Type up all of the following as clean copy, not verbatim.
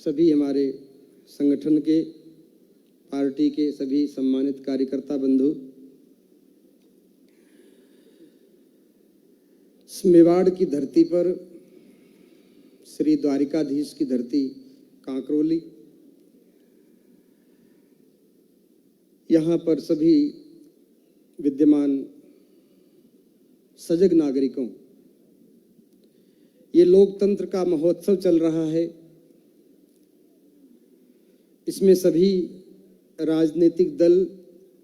सभी हमारे संगठन के, पार्टी के सभी सम्मानित कार्यकर्ता बंधु, मेवाड़ की धरती पर, श्री द्वारिकाधीश की धरती कांकरोली, यहाँ पर सभी विद्यमान सजग नागरिकों, ये लोकतंत्र का महोत्सव चल रहा है। इसमें सभी राजनीतिक दल,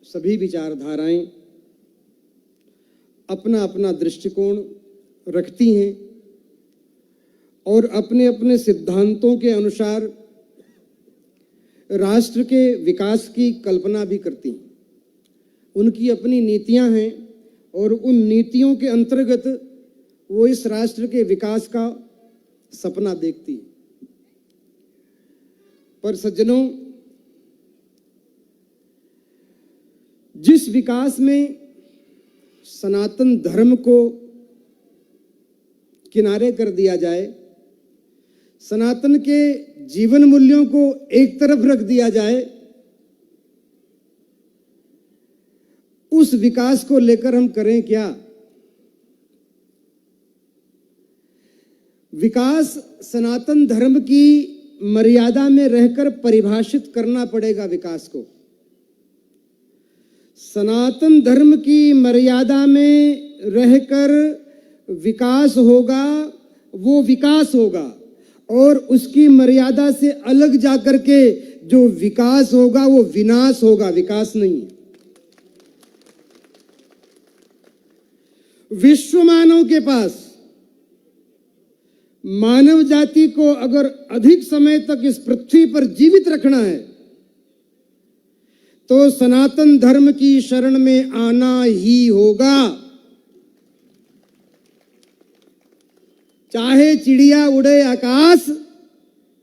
सभी विचारधाराएं अपना अपना दृष्टिकोण रखती हैं और अपने अपने सिद्धांतों के अनुसार राष्ट्र के विकास की कल्पना भी करती हैं। उनकी अपनी नीतियां हैं और उन नीतियों के अंतर्गत वो इस राष्ट्र के विकास का सपना देखती है। पर सज्जनों, जिस विकास में सनातन धर्म को किनारे कर दिया जाए, सनातन के जीवन मूल्यों को एक तरफ रख दिया जाए, उस विकास को लेकर हम करें क्या? विकास सनातन धर्म की मर्यादा में रहकर परिभाषित करना पड़ेगा। विकास को सनातन धर्म की मर्यादा में रहकर विकास होगा, वो विकास होगा, और उसकी मर्यादा से अलग जाकर के जो विकास होगा वो विनाश होगा, विकास नहीं है। विश्व मानव के पास मानव जाति को अगर अधिक समय तक इस पृथ्वी पर जीवित रखना है तो सनातन धर्म की शरण में आना ही होगा। चाहे चिड़िया उड़े आकाश,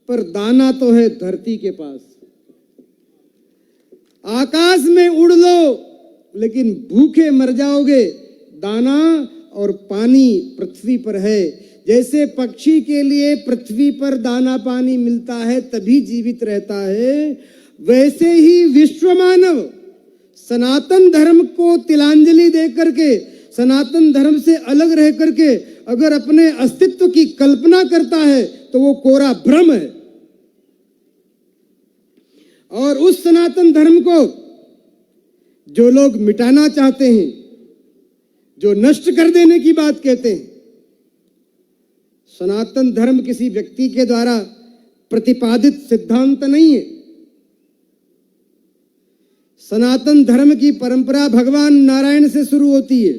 पर दाना तो है धरती के पास। आकाश में उड़ लो लेकिन भूखे मर जाओगे। दाना और पानी पृथ्वी पर है। जैसे पक्षी के लिए पृथ्वी पर दाना पानी मिलता है तभी जीवित रहता है, वैसे ही विश्व मानव सनातन धर्म को तिलांजलि दे करके, सनातन धर्म से अलग रह करके अगर अपने अस्तित्व की कल्पना करता है तो वो कोरा भ्रम है। और उस सनातन धर्म को जो लोग मिटाना चाहते हैं, जो नष्ट कर देने की बात कहते हैं, सनातन धर्म किसी व्यक्ति के द्वारा प्रतिपादित सिद्धांत नहीं है। सनातन धर्म की परंपरा भगवान नारायण से शुरू होती है।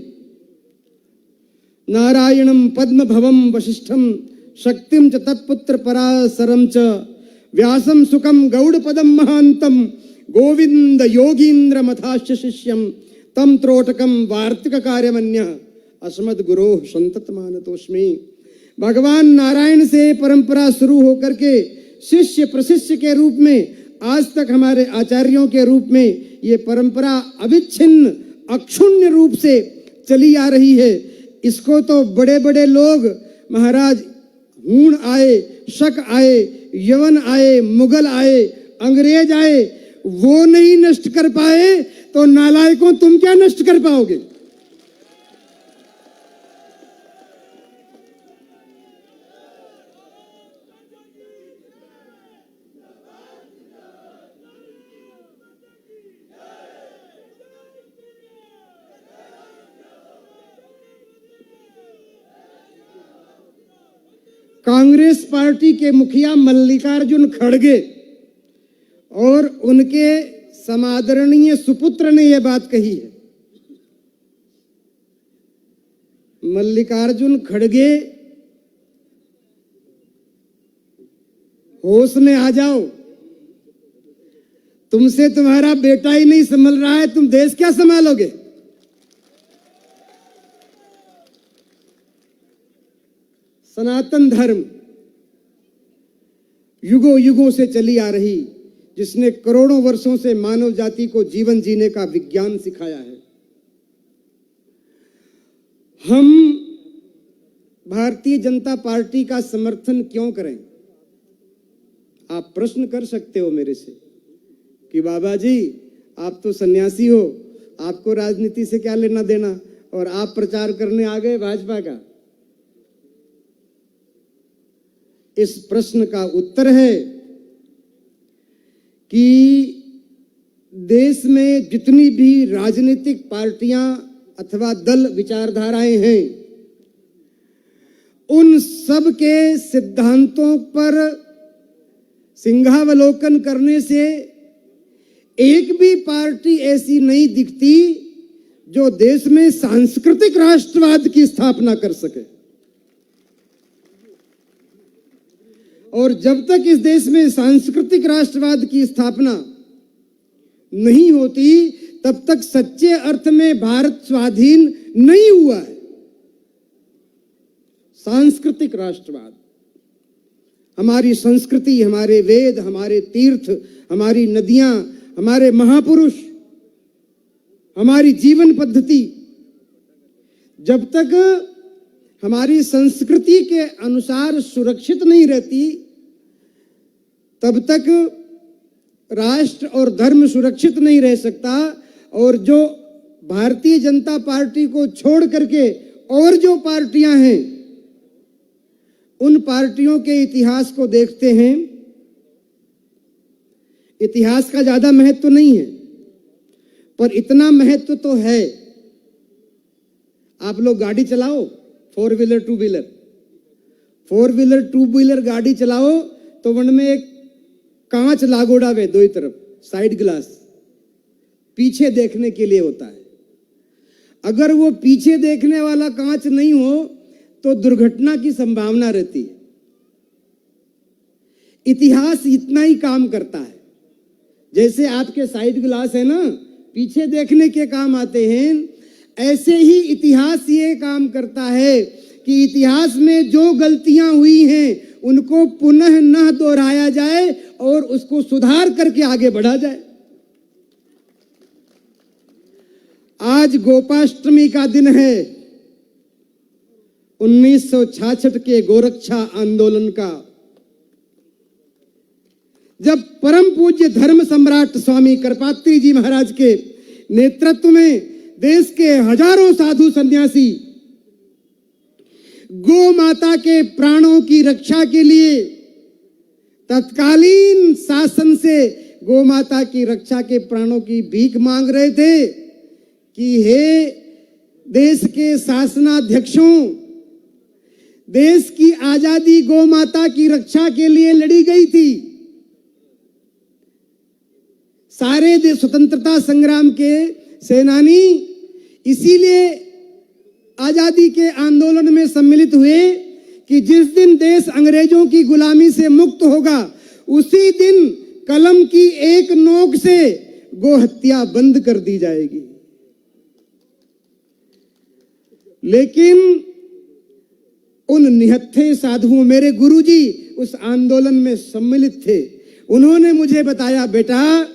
नारायणं पद्म भवम वशिष्ठम शक्तिम च तत्पुत्र पराशरम च व्यासम सुखम गौड़ पदम महांतम गोविंद योगींद्र मथाश्च शिष्यम तम त्रोटकम वार्तिक कार्यमन्य अस्मद गुरो संतत मानतोस्मि। भगवान नारायण से परंपरा शुरू होकर के शिष्य प्रशिष्य के रूप में आज तक हमारे आचार्यों के रूप में ये परंपरा अविच्छिन्न अक्षुण्य रूप से चली आ रही है। इसको तो बड़े बड़े लोग महाराज हूण आए, शक आए, यवन आए, मुगल आए, अंग्रेज आए, वो नहीं नष्ट कर पाए तो नालायकों तुम क्या नष्ट कर पाओगे? कांग्रेस पार्टी के मुखिया मल्लिकार्जुन खड़गे और उनके समादरणीय सुपुत्र ने यह बात कही है। मल्लिकार्जुन खड़गे, होश में आ जाओ, तुमसे तुम्हारा बेटा ही नहीं संभल रहा है, तुम देश क्या संभालोगे? सनातन धर्म युगों युगों से चली आ रही, जिसने करोड़ों वर्षों से मानव जाति को जीवन जीने का विज्ञान सिखाया है। हम भारतीय जनता पार्टी का समर्थन क्यों करें? आप प्रश्न कर सकते हो मेरे से कि बाबा जी आप तो सन्यासी हो, आपको राजनीति से क्या लेना देना, और आप प्रचार करने आ गए भाजपा का। इस प्रश्न का उत्तर है कि देश में जितनी भी राजनीतिक पार्टियां अथवा दल विचारधाराएं हैं, उन सब के सिद्धांतों पर सिंहावलोकन करने से एक भी पार्टी ऐसी नहीं दिखती जो देश में सांस्कृतिक राष्ट्रवाद की स्थापना कर सके। और जब तक इस देश में सांस्कृतिक राष्ट्रवाद की स्थापना नहीं होती, तब तक सच्चे अर्थ में भारत स्वाधीन नहीं हुआ है। सांस्कृतिक राष्ट्रवाद, हमारी संस्कृति, हमारे वेद, हमारे तीर्थ, हमारी नदियां, हमारे महापुरुष, हमारी जीवन पद्धति, जब तक हमारी संस्कृति के अनुसार सुरक्षित नहीं रहती, तब तक राष्ट्र और धर्म सुरक्षित नहीं रह सकता। और जो भारतीय जनता पार्टी को छोड़ करके और जो पार्टियां हैं, उन पार्टियों के इतिहास को देखते हैं, इतिहास का ज्यादा महत्व नहीं है, पर इतना महत्व तो है। आप लोग गाड़ी चलाओ, फोर व्हीलर टू व्हीलर गाड़ी चलाओ तो वन में एक कांच लागोड़ा वे दो ही तरफ, साइड ग्लास पीछे देखने के लिए होता है। अगर वो पीछे देखने वाला कांच नहीं हो तो दुर्घटना की संभावना रहती है। इतिहास इतना ही काम करता है। जैसे आपके साइड ग्लास है ना, पीछे देखने के काम आते हैं, ऐसे ही इतिहास ये काम करता है कि इतिहास में जो गलतियां हुई हैं उनको पुनः न दोहराया जाए और उसको सुधार करके आगे बढ़ा जाए। आज गोपाष्टमी का दिन है, 1966 के गोरक्षा आंदोलन का, जब परम पूज्य धर्म सम्राट स्वामी करपात्री जी महाराज के नेतृत्व में देश के हजारों साधु सन्यासी गौ माता के प्राणों की रक्षा के लिए तत्कालीन शासन से गौ माता की रक्षा के प्राणों की भीख मांग रहे थे कि हे देश के शासनाध्यक्षों, देश की आजादी गौ माता की रक्षा के लिए लड़ी गई थी। सारे देश स्वतंत्रता संग्राम के सेनानी इसीलिए आजादी के आंदोलन में सम्मिलित हुए कि जिस दिन देश अंग्रेजों की गुलामी से मुक्त होगा, उसी दिन कलम की एक नोक से गो हत्या बंद कर दी जाएगी। लेकिन उन निहत्थे साधुओं, मेरे गुरुजी उस आंदोलन में सम्मिलित थे, उन्होंने मुझे बताया, बेटा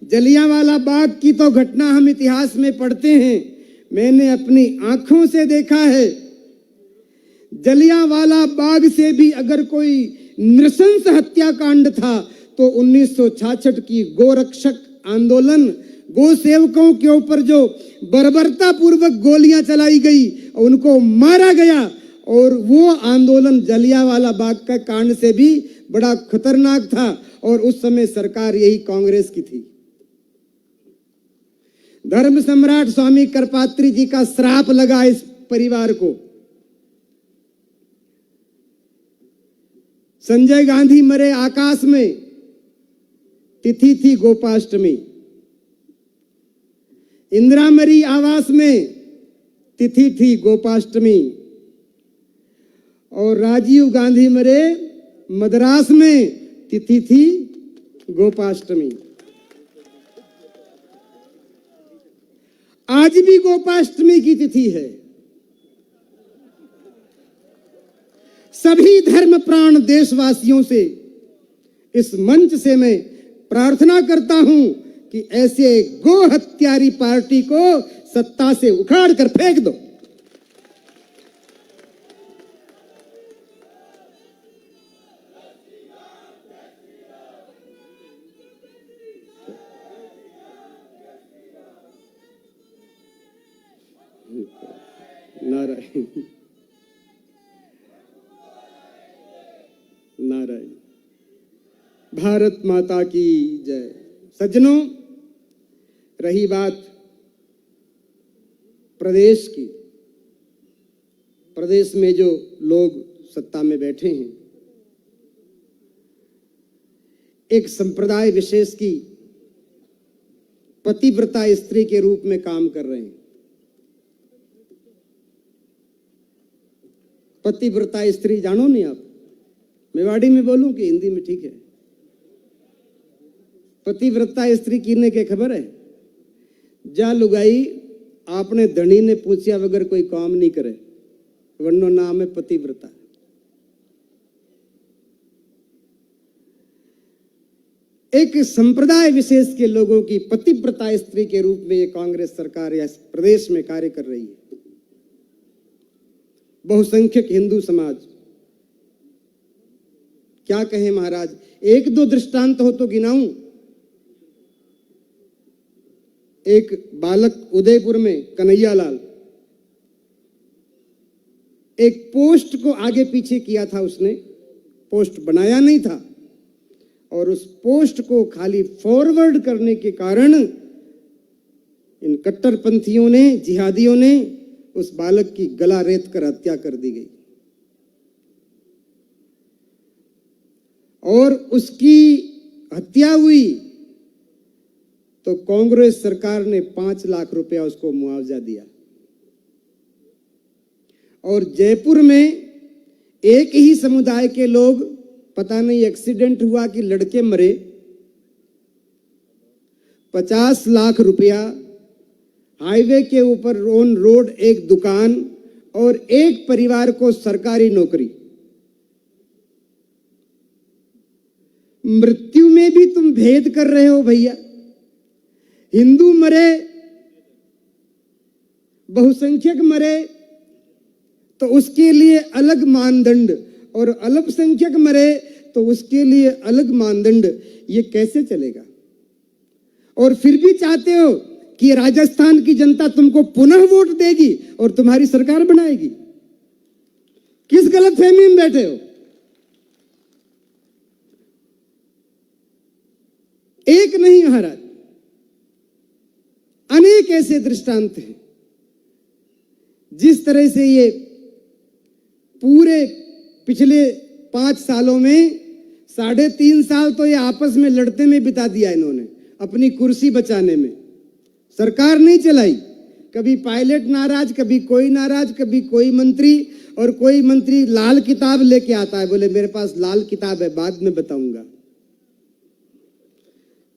जलियांवाला बाग की तो घटना हम इतिहास में पढ़ते हैं, मैंने अपनी आंखों से देखा है। जलियांवाला बाग से भी अगर कोई नृशंस हत्याकांड था तो 1966 की गोरक्षक आंदोलन, गो सेवकों के ऊपर जो बर्बरता पूर्वक गोलियां चलाई गई, उनको मारा गया, और वो आंदोलन जलियांवाला बाग का कांड से भी बड़ा खतरनाक था। और उस समय सरकार यही कांग्रेस की थी। धर्म सम्राट स्वामी करपात्री जी का श्राप लगा इस परिवार को। संजय गांधी मरे आकाश में, तिथि थी गोपाष्टमी। इंदिरा मरी आवास में, तिथि थी गोपाष्टमी। और राजीव गांधी मरे मद्रास में, तिथि थी गोपाष्टमी। आज भी गोपाष्टमी की तिथि है। सभी धर्म प्राण देशवासियों से इस मंच से मैं प्रार्थना करता हूं कि ऐसे गो हत्यारी पार्टी को सत्ता से उखाड़ कर फेंक दो। नारायण। भारत माता की जय। सज्जनों, रही बात प्रदेश की, प्रदेश में जो लोग सत्ता में बैठे हैं, एक संप्रदाय विशेष की पतिव्रता स्त्री के रूप में काम कर रहे हैं। पतिव्रता स्त्री जानो नहीं आप? मेवाड़ी में बोलूं कि हिंदी में ठीक है? पतिव्रता स्त्री किने के खबर है? जा लुगाई आपने धनी ने पूछा बगैर कोई काम नहीं करे, वरना नाम है पतिव्रता। एक संप्रदाय विशेष के लोगों की पतिव्रता स्त्री के रूप में ये कांग्रेस सरकार या प्रदेश में कार्य कर रही है। बहुसंख्यक हिंदू समाज, क्या कहें महाराज, एक दो दृष्टांत हो तो गिनाऊं। एक बालक उदयपुर में कन्हैयालाल, एक पोस्ट को आगे पीछे किया था उसने, पोस्ट बनाया नहीं था, और उस पोस्ट को खाली फॉरवर्ड करने के कारण इन कट्टरपंथियों ने, जिहादियों ने उस बालक की गला रेत कर हत्या कर दी गई। और उसकी हत्या हुई तो कांग्रेस सरकार ने 5 लाख रुपया उसको मुआवजा दिया। और जयपुर में एक ही समुदाय के लोग, पता नहीं एक्सीडेंट हुआ कि लड़के मरे, 50 लाख रुपया, हाईवे के ऊपर ऑन रोड एक दुकान और एक परिवार को सरकारी नौकरी। मृत्यु में भी तुम भेद कर रहे हो भैया। हिंदू मरे, बहुसंख्यक मरे तो उसके लिए अलग मानदंड, और अल्पसंख्यक मरे तो उसके लिए अलग मानदंड। ये कैसे चलेगा? और फिर भी चाहते हो कि राजस्थान की जनता तुमको पुनः वोट देगी और तुम्हारी सरकार बनाएगी। किस गलतफहमी में बैठे हो? एक नहीं महाराज, अनेक ऐसे दृष्टांत हैं। जिस तरह से ये पूरे पिछले 5 सालों में 3.5 साल तो ये आपस में लड़ते में बिता दिया इन्होंने, अपनी कुर्सी बचाने में। सरकार नहीं चलाई, कभी पायलट नाराज, कभी कोई नाराज, कभी कोई मंत्री, और कोई मंत्री लाल किताब लेके आता है, बोले मेरे पास लाल किताब है, बाद में बताऊंगा।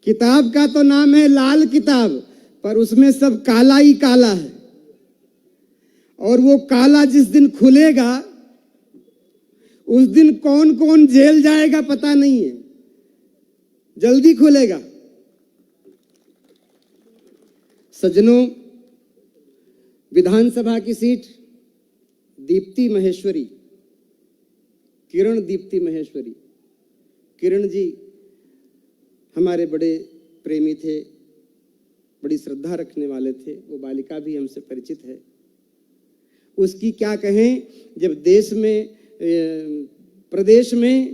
किताब का तो नाम है लाल किताब, पर उसमें सब काला ही काला है। और वो काला जिस दिन खुलेगा उस दिन कौन कौन जेल जाएगा पता नहीं है, जल्दी खुलेगा। सज्जनों, विधानसभा की सीट दीप्ति महेश्वरी, किरण दीप्ति महेश्वरी। किरण जी हमारे बड़े प्रेमी थे, बड़ी श्रद्धा रखने वाले थे, वो बालिका भी हमसे परिचित है। उसकी क्या कहें, जब देश में प्रदेश में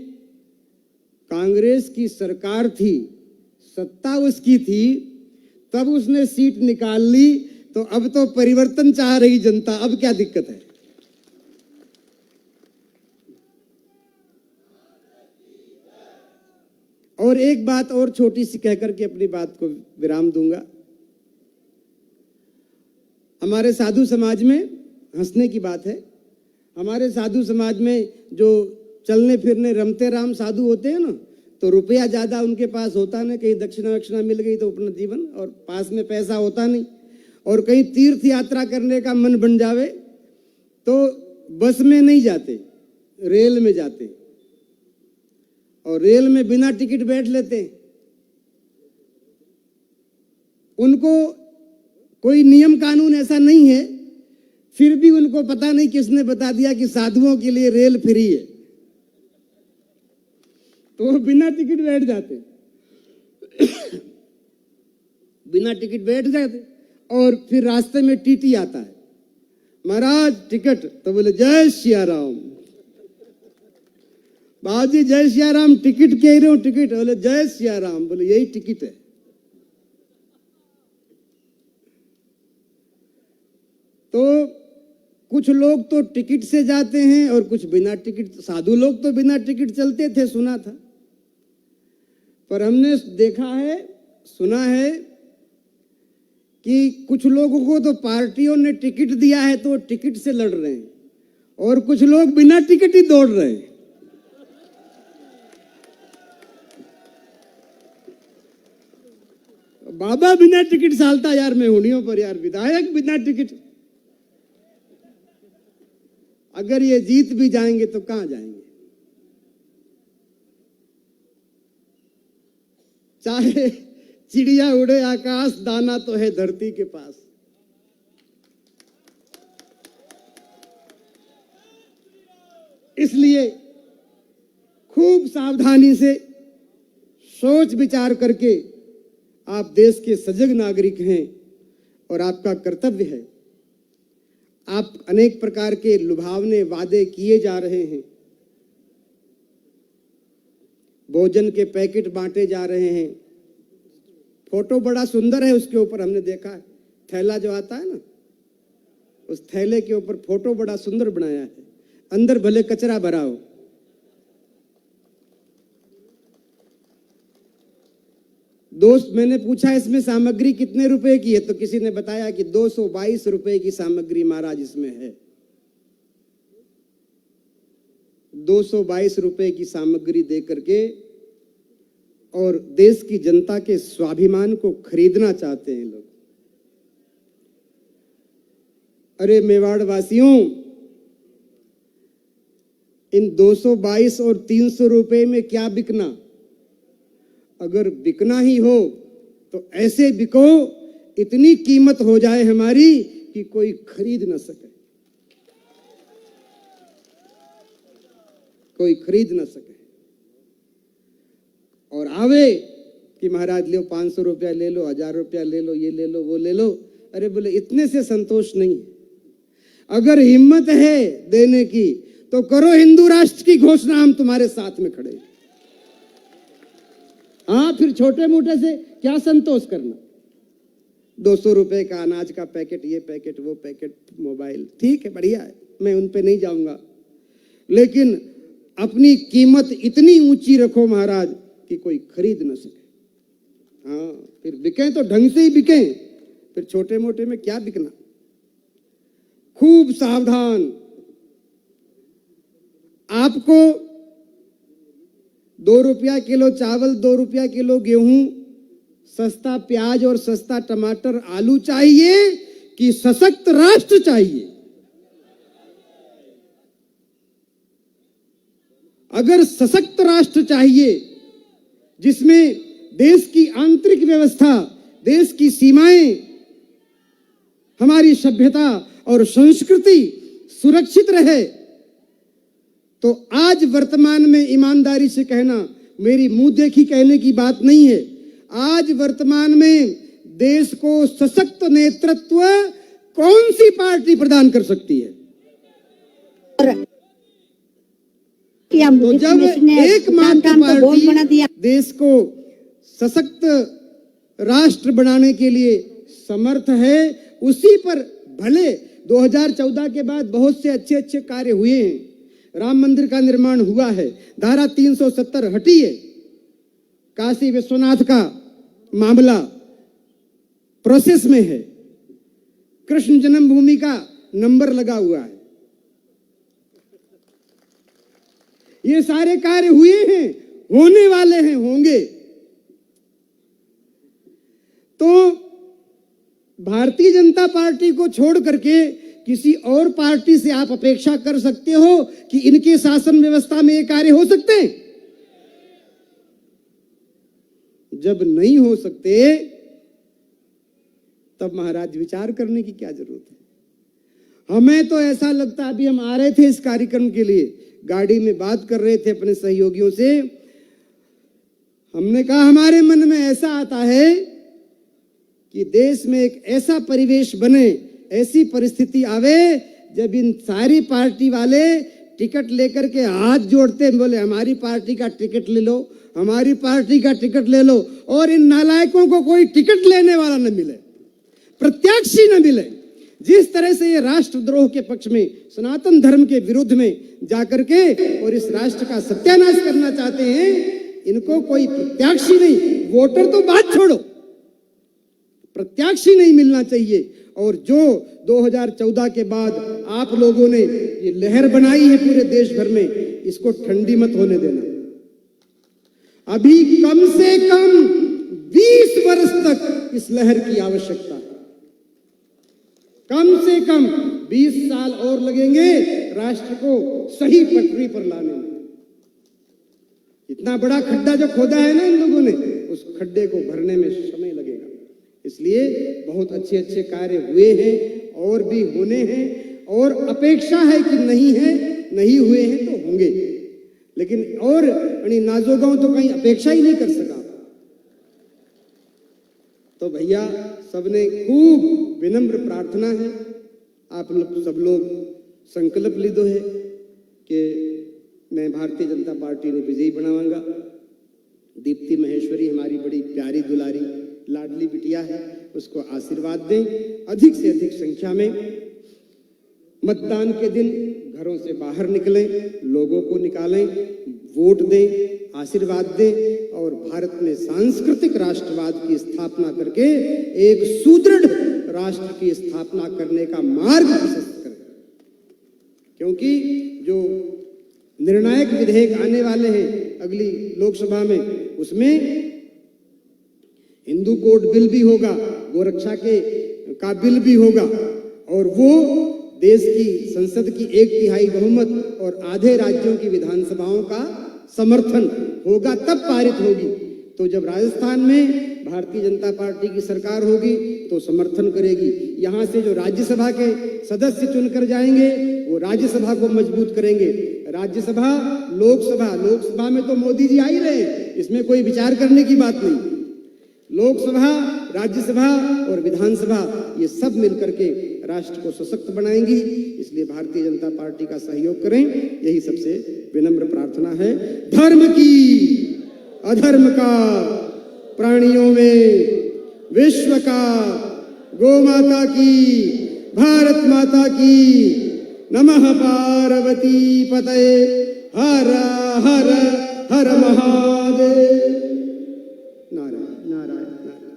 कांग्रेस की सरकार थी, सत्ता उसकी थी, तब उसने सीट निकाल ली, तो अब तो परिवर्तन चाह रही जनता, अब क्या दिक्कत है? और एक बात और छोटी सी कहकर के अपनी बात को विराम दूंगा। हमारे साधु समाज में हंसने की बात है, हमारे साधु समाज में जो चलने फिरने रमते राम साधु होते हैं ना, तो रुपया ज्यादा उनके पास होता नहीं, कहीं दक्षिणा वक्षिणा मिल गई तो अपना जीवन, और पास में पैसा होता नहीं, और कहीं तीर्थ यात्रा करने का मन बन जावे तो बस में नहीं जाते, रेल में जाते, और रेल में बिना टिकट बैठ लेते। उनको कोई नियम कानून ऐसा नहीं है, फिर भी उनको पता नहीं किसने बता दिया कि साधुओं के लिए रेल फ्री है, तो वो बिना टिकट बैठ जाते बिना टिकट बैठ जाते, और फिर रास्ते में टीटी आता है, महाराज टिकट, तो बोले जय सिया राम। बाबूजी जय सिया राम, टिकट कह रहे हो? टिकट। बोले जय सिया राम। बोले यही टिकट है। तो कुछ लोग तो टिकट से जाते हैं और कुछ बिना टिकट। साधु लोग तो बिना टिकट चलते थे, सुना था। पर हमने देखा है, सुना है कि कुछ लोगों को तो पार्टियों ने टिकट दिया है तो टिकट से लड़ रहे हैं, और कुछ लोग बिना टिकट ही दौड़ रहे हैं। बाबा बिना टिकट सालता यार, मैं हुनियों पर यार, विधायक बिना टिकट। अगर ये जीत भी जाएंगे तो कहां जाएंगे? चाहे चिड़िया उड़े आकाश, दाना तो है धरती के पास। इसलिए खूब सावधानी से सोच विचार करके, आप देश के सजग नागरिक हैं और आपका कर्तव्य है। आप अनेक प्रकार के लुभावने वादे किए जा रहे हैं, भोजन के पैकेट बांटे जा रहे हैं। फोटो बड़ा सुंदर है उसके ऊपर, हमने देखा है। थैला जो आता है ना, उस थैले के ऊपर फोटो बड़ा सुंदर बनाया है, अंदर भले कचरा भरा हो। दोस्त, मैंने पूछा इसमें सामग्री कितने रुपए की है, तो किसी ने बताया कि 222 रुपए की सामग्री महाराज इसमें है। 222 रुपए की सामग्री दे करके और देश की जनता के स्वाभिमान को खरीदना चाहते हैं लोग। अरे मेवाड़ वासियों, इन 222 और 300 रुपए में क्या बिकना? अगर बिकना ही हो तो ऐसे बिको, इतनी कीमत हो जाए हमारी कि कोई खरीद ना सके, कोई खरीद ना सके। और आवे कि महाराज लो 500 रुपया ले लो, 1000 रुपया ले लो, ये ले लो, वो ले लो। अरे बोले इतने से संतोष नहीं। अगर हिम्मत है देने की तो करो हिंदू राष्ट्र की घोषणा, हम तुम्हारे साथ में खड़े। हाँ, फिर छोटे मोटे से क्या संतोष करना? 200 रुपए का अनाज का पैकेट, ये पैकेट, वो पैकेट, मोबाइल, ठीक है, बढ़िया है, मैं उन पे नहीं जाऊंगा। लेकिन अपनी कीमत इतनी ऊंची रखो महाराज कि कोई खरीद न सके। हाँ, फिर बिके तो ढंग से ही बिके, फिर छोटे मोटे में क्या बिकना। खूब सावधान। आपको 2 रुपया किलो चावल, 2 रुपया किलो गेहूं, सस्ता प्याज और सस्ता टमाटर, आलू चाहिए कि सशक्त राष्ट्र चाहिए? अगर सशक्त राष्ट्र चाहिए जिसमें देश की आंतरिक व्यवस्था, देश की सीमाएं, हमारी सभ्यता और संस्कृति सुरक्षित रहे, तो आज वर्तमान में ईमानदारी से कहना, मेरी मुंह देखी कहने की बात नहीं है, आज वर्तमान में देश को सशक्त नेतृत्व कौन सी पार्टी प्रदान कर सकती है? तो जब एकमात्र पार्टी देश को सशक्त राष्ट्र बनाने के लिए समर्थ है, उसी पर भले 2014 के बाद बहुत से अच्छे अच्छे कार्य हुए हैं। राम मंदिर का निर्माण हुआ है, धारा 370 हटी है, काशी विश्वनाथ का मामला प्रोसेस में है, कृष्ण जन्मभूमि का नंबर लगा हुआ है। ये सारे कार्य हुए हैं, होने वाले हैं, होंगे। तो भारतीय जनता पार्टी को छोड़ करके किसी और पार्टी से आप अपेक्षा कर सकते हो कि इनके शासन व्यवस्था में ये कार्य हो सकते हैं? जब नहीं हो सकते तब महाराज विचार करने की क्या जरूरत है? हमें तो ऐसा लगता, अभी हम आ रहे थे इस कार्यक्रम के लिए, गाड़ी में बात कर रहे थे अपने सहयोगियों से, हमने कहा हमारे मन में ऐसा आता है कि देश में एक ऐसा परिवेश बने, ऐसी परिस्थिति आवे जब इन सारी पार्टी वाले टिकट लेकर के हाथ जोड़ते हैं, बोले हमारी पार्टी का टिकट ले लो, हमारी पार्टी का टिकट ले लो, और इन नालायकों को कोई टिकट लेने वाला न मिले, प्रत्याशी न मिले, जिस तरह से ये राष्ट्रद्रोह के पक्ष में, सनातन धर्म के विरुद्ध में जाकर के और इस राष्ट्र का सत्यानाश करना चाहते हैं, इनको कोई प्रत्याशी नहीं, वोटर तो बात छोड़ो, प्रत्याशी नहीं मिलना चाहिए। और जो 2014 के बाद आप लोगों ने ये लहर बनाई है पूरे देश भर में, इसको ठंडी मत होने देना। अभी कम से कम 20 वर्ष तक इस लहर की आवश्यकता है, कम से कम 20 साल और लगेंगे राष्ट्र को सही पटरी पर लाने में। इतना बड़ा खड्डा जो खोदा है ना इन लोगों ने, उस खड्डे को भरने में समय लगेगा। इसलिए बहुत अच्छे अच्छे कार्य हुए हैं और भी होने हैं, और अपेक्षा है कि नहीं हुए हैं तो होंगे, लेकिन और नाजोगांव तो कहीं अपेक्षा ही नहीं कर सका। तो भैया सबने खूब विनम्र प्रार्थना है, आप लोग सब लोग संकल्प लीधो है कि मैं भारतीय जनता पार्टी ने विजयी बनाऊंगा। दीप्ति महेश्वरी हमारी बड़ी प्यारी दुलारी लाडली बिटिया है, उसको आशीर्वाद दें, अधिक से अधिक संख्या में मतदान के दिन घरों से बाहर निकलें, लोगों को निकालें, वोट दें, आशीर्वाद दें, और भारत में सांस्कृतिक राष्ट्रवाद की स्थापना करके एक सुदृढ़ राष्ट्र की स्थापना करने का मार्ग प्रशस्त करें। क्योंकि जो निर्णायक विधेयक आने वाले हैं अगली लोकसभा में, उसमें हिंदू कोड बिल भी होगा, गोरक्षा का बिल भी होगा, और वो देश की संसद की 1/3 बहुमत और आधे राज्यों की विधानसभाओं का समर्थन होगा, तब पारित होगी। तो जब राजस्थान में भारतीय जनता पार्टी की सरकार होगी तो समर्थन करेगी। यहाँ से जो राज्यसभा के सदस्य चुनकर जाएंगे वो राज्यसभा को मजबूत करेंगे। राज्यसभा, लोकसभा में तो मोदी जी आ ही रहे हैं, इसमें कोई विचार करने की बात नहीं। लोकसभा, राज्यसभा और विधानसभा, ये सब मिलकर के राष्ट्र को सशक्त बनाएंगी। इसलिए भारतीय जनता पार्टी का सहयोग करें, यही सबसे विनम्र प्रार्थना है। धर्म की, अधर्म का, प्राणियों में, विश्व का, गौ माता की, भारत माता की, नमः पार्वती पतये, हर हर हर महादेव। नारायण नारायण नारायण।